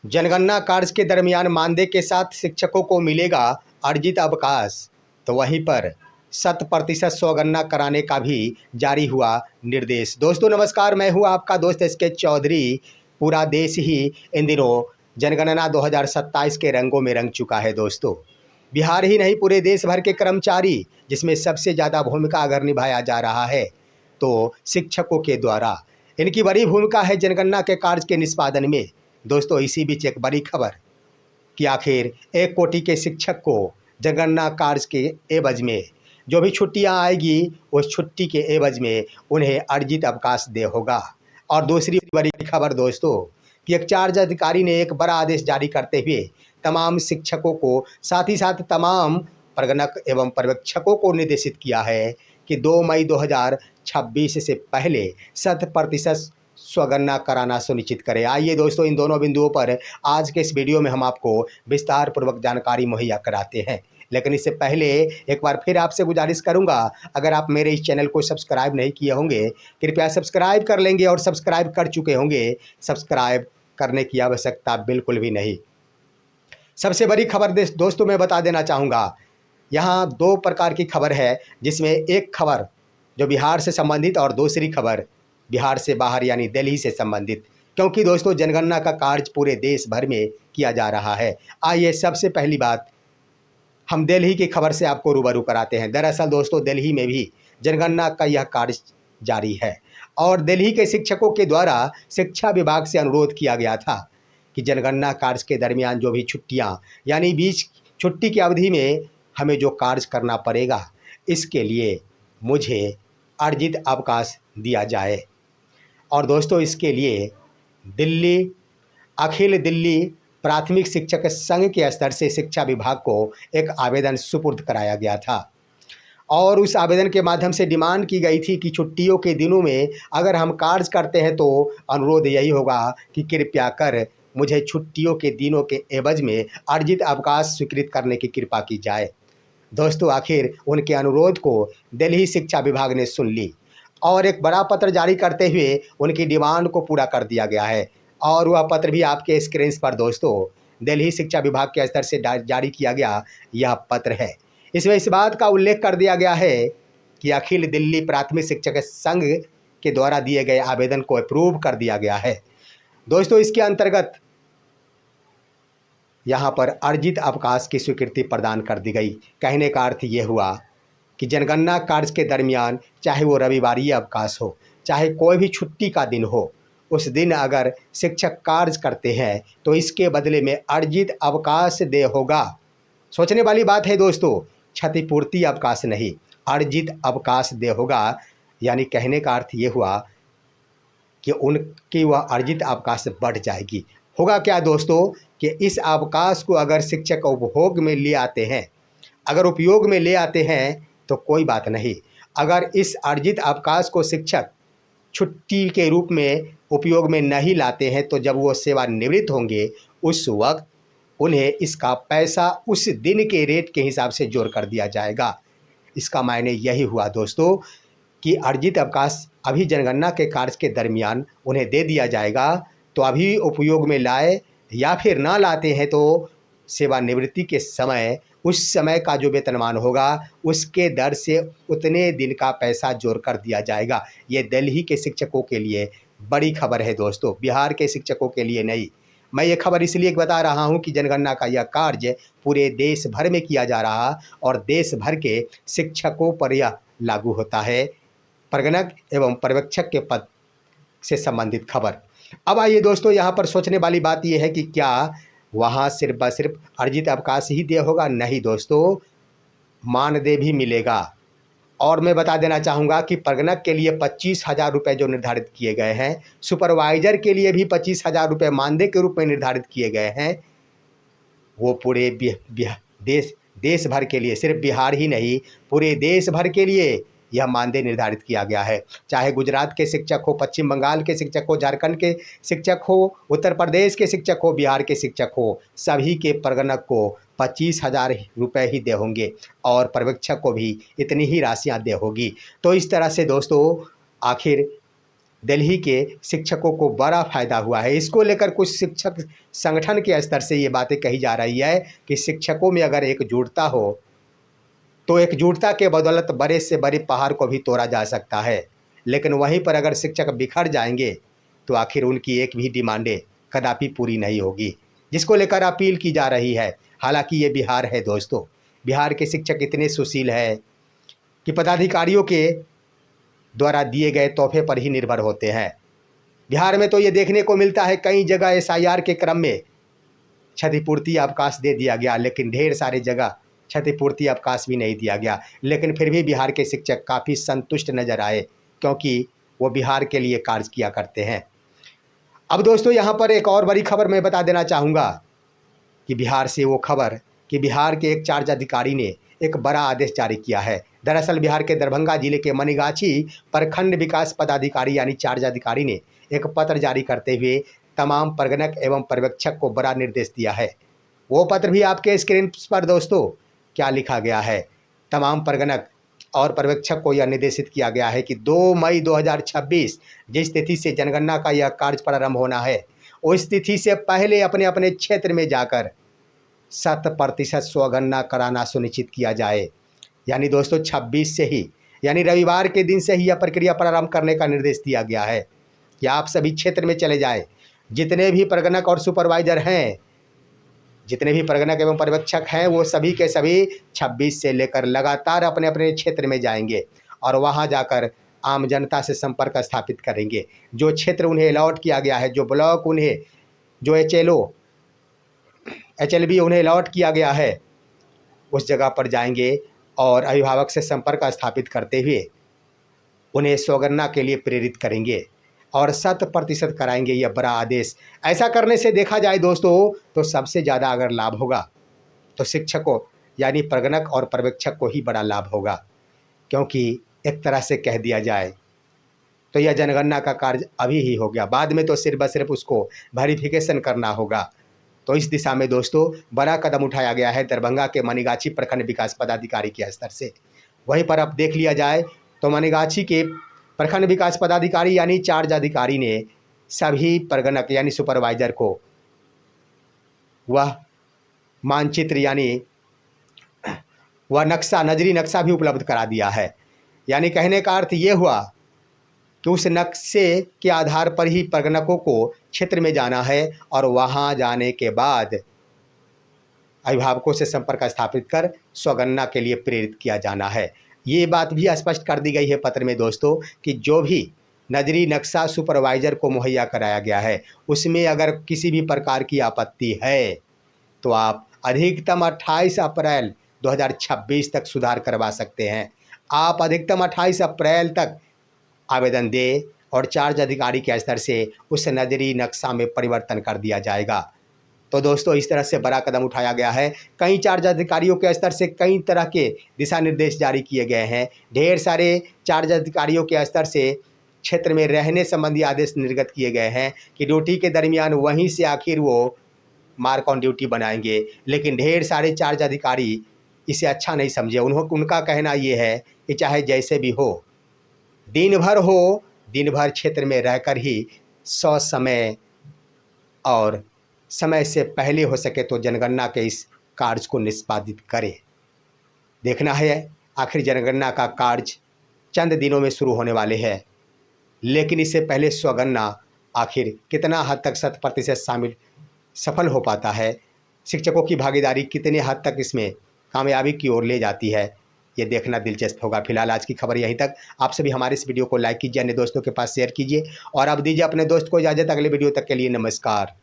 जनगणना कार्य के दरमियान मानदेय के साथ शिक्षकों को मिलेगा अर्जित अवकाश। तो वहीं पर 100% स्वगणना कराने का भी जारी हुआ निर्देश। दोस्तों नमस्कार, मैं हूं आपका दोस्त एसके चौधरी। पूरा देश ही इन दिनों जनगणना 2027 के रंगों में रंग चुका है। दोस्तों बिहार ही नहीं, पूरे देश भर के कर्मचारी, जिसमें सबसे ज़्यादा भूमिका अगर निभाया जा रहा है तो शिक्षकों के द्वारा। इनकी बड़ी भूमिका है जनगणना के कार्य के निष्पादन में। दोस्तों इसी बीच एक बड़ी खबर कि आखिर 1 कोटि के शिक्षक को जनगणना कार्य के एवज में जो भी छुट्टियां आएगी, उस छुट्टी के एवज में उन्हें अर्जित अवकाश दे होगा। और दूसरी बड़ी खबर दोस्तों कि एक चार्ज अधिकारी ने एक बड़ा आदेश जारी करते हुए तमाम शिक्षकों को, साथ ही साथ तमाम प्रगणक एवं पर्यवेक्षकों को निर्देशित किया है कि 2 मई 2026 से पहले 100% स्वगणना कराना सुनिश्चित करें। आइए दोस्तों, इन दोनों बिंदुओं पर आज के इस वीडियो में हम आपको विस्तार पूर्वक जानकारी मुहैया कराते हैं। लेकिन इससे पहले एक बार फिर आपसे गुजारिश करूंगा, अगर आप मेरे इस चैनल को सब्सक्राइब नहीं किए होंगे, कृपया सब्सक्राइब कर लेंगे, और सब्सक्राइब कर चुके होंगे, सब्सक्राइब करने की आवश्यकता बिल्कुल भी नहीं। सबसे बड़ी खबर दोस्तों मैं बता देना चाहूँगा, यहाँ 2 प्रकार की खबर है, जिसमें एक खबर जो बिहार से संबंधित और दूसरी खबर बिहार से बाहर यानी दिल्ली से संबंधित। क्योंकि दोस्तों जनगणना का कार्य पूरे देश भर में किया जा रहा है। आइए सबसे पहली बात हम दिल्ली की खबर से आपको रूबरू कराते हैं। दरअसल दोस्तों दिल्ली में भी जनगणना का यह कार्य जारी है, और दिल्ली के शिक्षकों के द्वारा शिक्षा विभाग से अनुरोध किया गया था कि जनगणना कार्य के दरमियान जो भी छुट्टियाँ यानी बीच छुट्टी की अवधि में हमें जो कार्य करना पड़ेगा, इसके लिए मुझे अर्जित अवकाश दिया जाए। और दोस्तों इसके लिए अखिल दिल्ली प्राथमिक शिक्षक संघ के स्तर से शिक्षा विभाग को एक आवेदन सुपुर्द कराया गया था, और उस आवेदन के माध्यम से डिमांड की गई थी कि छुट्टियों के दिनों में अगर हम कार्य करते हैं तो अनुरोध यही होगा कि कृपया कर मुझे छुट्टियों के दिनों के एवज में अर्जित अवकाश स्वीकृत करने की कृपा की जाए। दोस्तों आखिर उनके अनुरोध को दिल्ली शिक्षा विभाग ने सुन ली, और एक बड़ा पत्र जारी करते हुए उनकी डिमांड को पूरा कर दिया गया है। और वह पत्र भी आपके स्क्रीन पर दोस्तों दिल्ली शिक्षा विभाग के स्तर से जारी किया गया यह पत्र है। इसमें इस बात का उल्लेख कर दिया गया है कि अखिल दिल्ली प्राथमिक शिक्षक संघ के द्वारा दिए गए आवेदन को अप्रूव कर दिया गया है। दोस्तों इसके अंतर्गत यहाँ पर अर्जित अवकाश की स्वीकृति प्रदान कर दी गई। कहने का अर्थ ये हुआ कि जनगणना कार्य के दरमियान चाहे वो रविवारी अवकाश हो, चाहे कोई भी छुट्टी का दिन हो, उस दिन अगर शिक्षक कार्य करते हैं तो इसके बदले में अर्जित अवकाश दे होगा। सोचने वाली बात है दोस्तों, क्षतिपूर्ति अवकाश नहीं, अर्जित अवकाश दे होगा। यानी कहने का अर्थ ये हुआ कि उनकी वह अर्जित अवकाश बढ़ जाएगी। होगा क्या दोस्तों कि इस अवकाश को अगर शिक्षक उपभोग में ले आते हैं, अगर उपयोग में ले आते हैं तो कोई बात नहीं। अगर इस अर्जित अवकाश को शिक्षक छुट्टी के रूप में उपयोग में नहीं लाते हैं तो जब वो सेवानिवृत्त होंगे उस वक्त उन्हें इसका पैसा उस दिन के रेट के हिसाब से जोड़ कर दिया जाएगा। इसका मायने यही हुआ दोस्तों कि अर्जित अवकाश अभी जनगणना के कार्य के दरमियान उन्हें दे दिया जाएगा, तो अभी उपयोग में लाए या फिर ना लाते हैं तो सेवानिवृत्ति के समय उस समय का जो वेतनमान होगा उसके दर से उतने दिन का पैसा जोड़ कर दिया जाएगा। ये दिल्ली के शिक्षकों के लिए बड़ी खबर है दोस्तों, बिहार के शिक्षकों के लिए नहीं। मैं ये खबर इसलिए बता रहा हूँ कि जनगणना का यह कार्य पूरे देश भर में किया जा रहा, और देश भर के शिक्षकों पर यह लागू होता है, प्रगणक एवं पर्यवेक्षक के पद से संबंधित खबर। अब आइए दोस्तों, यहाँ पर सोचने वाली बात यह है कि क्या वहाँ सिर्फ ब सिर्फ अर्जित अवकाश ही दिया होगा? नहीं दोस्तों, मानदेय भी मिलेगा। और मैं बता देना चाहूँगा कि प्रगणक के लिए 25,000 रुपये जो निर्धारित किए गए हैं, सुपरवाइजर के लिए भी 25,000 रुपये मानदेय के रूप में निर्धारित किए गए हैं। वो पूरे देश भर के लिए, सिर्फ बिहार ही नहीं पूरे देश भर के लिए यह मानदेय निर्धारित किया गया है। चाहे गुजरात के शिक्षक हो, पश्चिम बंगाल के शिक्षक हो, झारखंड के शिक्षक हो, उत्तर प्रदेश के शिक्षक हो, बिहार के शिक्षक हो, सभी के प्रगणक को 25,000 रुपये ही दे होंगे, और पर्यवेक्षक को भी इतनी ही राशियां दे होगी। तो इस तरह से दोस्तों आखिर दिल्ली के शिक्षकों को बड़ा फ़ायदा हुआ है। इसको लेकर कुछ शिक्षक संगठन के स्तर से ये बातें कही जा रही है कि शिक्षकों में अगर एकजुटता हो तो एकजुटता के बदौलत बड़े से बड़े पहाड़ को भी तोड़ा जा सकता है। लेकिन वहीं पर अगर शिक्षक बिखर जाएंगे तो आखिर उनकी एक भी डिमांडें कदापि पूरी नहीं होगी, जिसको लेकर अपील की जा रही है। हालांकि ये बिहार है दोस्तों, बिहार के शिक्षक इतने सुशील हैं कि पदाधिकारियों के द्वारा दिए गए तोहफे पर ही निर्भर होते हैं। बिहार में तो ये देखने को मिलता है कई जगह एसआईआर के क्रम में क्षतिपूर्ति अवकाश दे दिया गया, लेकिन ढेर सारी जगह क्षतिपूर्ति अवकाश भी नहीं दिया गया। लेकिन फिर भी बिहार के शिक्षक काफ़ी संतुष्ट नजर आए, क्योंकि वो बिहार के लिए कार्य किया करते हैं। अब दोस्तों यहाँ पर एक और बड़ी खबर मैं बता देना चाहूँगा कि बिहार से वो खबर कि बिहार के एक चार्ज अधिकारी ने एक बड़ा आदेश जारी किया है। दरअसल बिहार के दरभंगा जिले के मनिगाछी प्रखंड विकास पदाधिकारी यानी चार्ज अधिकारी ने एक पत्र जारी करते हुए तमाम प्रगणक एवं पर्यवेक्षक को बड़ा निर्देश दिया है। वो पत्र भी आपके स्क्रीन पर दोस्तों क्या लिखा गया है। तमाम प्रगणक और पर्यवेक्षक को यह निर्देशित किया गया है कि 2 मई 2026 जिस तिथि से जनगणना का यह कार्य प्रारंभ होना है, उस तिथि से पहले अपने अपने क्षेत्र में जाकर 100% स्वगणना कराना सुनिश्चित किया जाए। यानी दोस्तों 26 से ही, यानी रविवार के दिन से ही यह प्रक्रिया प्रारंभ करने का निर्देश दिया गया है कि आप सभी क्षेत्र में चले जाएं। जितने भी प्रगणक और सुपरवाइजर हैं, जितने भी प्रगणक एवं पर्यवेक्षक हैं, वो सभी के सभी 26 से लेकर लगातार अपने अपने क्षेत्र में जाएंगे और वहां जाकर आम जनता से संपर्क स्थापित करेंगे। जो क्षेत्र उन्हें अलॉट किया गया है, जो ब्लॉक उन्हें, जो HLB उन्हें अलॉट किया गया है, उस जगह पर जाएंगे और अभिभावक से संपर्क स्थापित करते हुए उन्हें स्वगणना के लिए प्रेरित करेंगे और 100% कराएंगे। यह बड़ा आदेश, ऐसा करने से देखा जाए दोस्तों तो सबसे ज़्यादा अगर लाभ होगा तो शिक्षकों यानी प्रगणक और पर्यवेक्षक को ही बड़ा लाभ होगा, क्योंकि एक तरह से कह दिया जाए तो यह जनगणना का कार्य अभी ही हो गया, बाद में तो सिर्फ व सिर्फ उसको वेरिफिकेशन करना होगा। तो इस दिशा में दोस्तों बड़ा कदम उठाया गया है दरभंगा के मनिगाछी प्रखंड विकास पदाधिकारी के स्तर से। वहीं पर अब देख लिया जाए तो मनिगाछी के प्रखंड विकास पदाधिकारी यानी चार्ज अधिकारी ने सभी प्रगणक यानी सुपरवाइजर को वह मानचित्र यानी वह नक्शा, नजरी नक्शा भी उपलब्ध करा दिया है। यानी कहने का अर्थ ये हुआ कि उस नक्शे के आधार पर ही प्रगणकों को क्षेत्र में जाना है और वहां जाने के बाद अभिभावकों से संपर्क स्थापित कर स्वगणना के लिए प्रेरित किया जाना है। ये बात भी स्पष्ट कर दी गई है पत्र में दोस्तों कि जो भी नजरी नक्शा सुपरवाइजर को मुहैया कराया गया है, उसमें अगर किसी भी प्रकार की आपत्ति है तो आप अधिकतम 28 अप्रैल 2026 तक सुधार करवा सकते हैं। आप अधिकतम 28 अप्रैल तक आवेदन दें और चार्ज अधिकारी के स्तर से उस नजरी नक्शा में परिवर्तन कर दिया जाएगा। तो दोस्तों इस तरह से बड़ा कदम उठाया गया है। कई चार्ज अधिकारियों के स्तर से कई तरह के दिशा निर्देश जारी किए गए हैं। ढेर सारे चार्ज अधिकारियों के स्तर से क्षेत्र में रहने संबंधी आदेश निर्गत किए गए हैं कि ड्यूटी के दरमियान वहीं से आखिर वो मार्क ऑन ड्यूटी बनाएंगे। लेकिन ढेर सारे चार्ज अधिकारी इसे अच्छा नहीं समझे। उनका कहना ये है कि चाहे जैसे भी हो, दिन भर क्षेत्र में रहकर ही समय और समय से पहले हो सके तो जनगणना के इस कार्य को निष्पादित करें। देखना है आखिर जनगणना का कार्य चंद दिनों में शुरू होने वाले हैं, लेकिन इससे पहले स्वगणना आखिर कितना हद तक 100% सफल हो पाता है, शिक्षकों की भागीदारी कितने हद तक इसमें कामयाबी की ओर ले जाती है, ये देखना दिलचस्प होगा। फिलहाल आज की खबर यहीं तक। आप सभी हमारे इस वीडियो को लाइक कीजिए, अन्य दोस्तों के पास शेयर कीजिए और अब दीजिए अपने दोस्त को इजाज़त। अगले वीडियो तक के लिए नमस्कार।